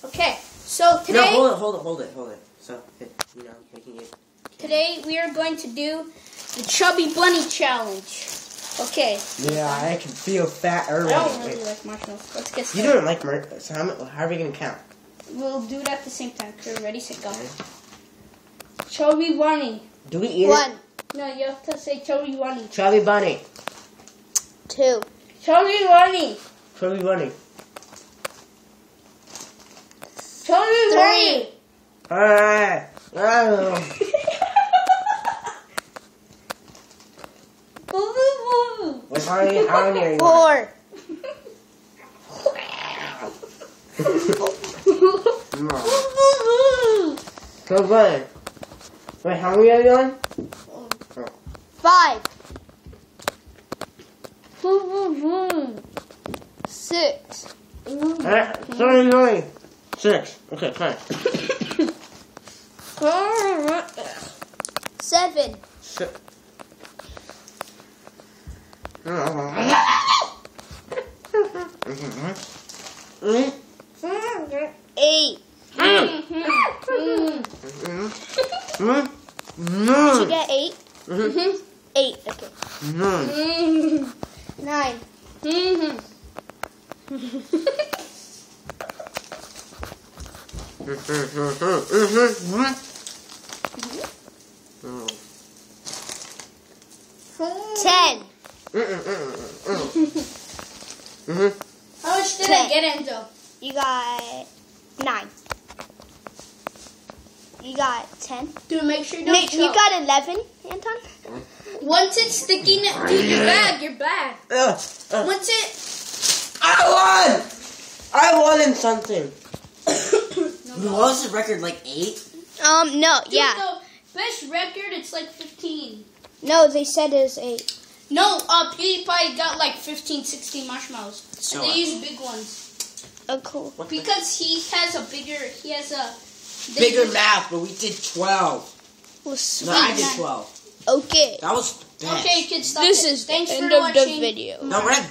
Okay, so today... No, hold it. So, making it... Today we are going to do the Chubby Bunny Challenge. Okay. Yeah, I can feel fat already. I don't really like marshmallows. Let's get started. You don't like marshmallows, so how are we going to count? We'll do it at the same time. Okay, ready, set, go. Chubby Bunny. Do we eat One. it? No, you have to say Chubby Bunny. Chubby Bunny. 2. Chubby Bunny. Chubby Bunny. Chubby Bunny. Alright. How many are you? 4. So good. Wait, how many are you on? 5. 6. Sorry. 6. Okay, fine. 7. 6. 8. Did you get 8? 8, okay. 9. 10. How much did I get, Enzo? You got 9. You got 10. Dude, make sure you don't Nick, you choke. got 11, Anton? Once it's sticking, dude, you're bad. Once it... I won in something. What was the record, like 8? No, Dude, yeah. the best record, it's like 15. No, they said it was 8. No, PewDiePie got like 15, 16 marshmallows. So and they use big ones. Oh, cool. Because he has a Bigger math, but we did 12. Well, sweet. No, I did 12. Okay. That was best. Okay, kids, stop This it. is Thanks the for end of the watching. video. No, we're not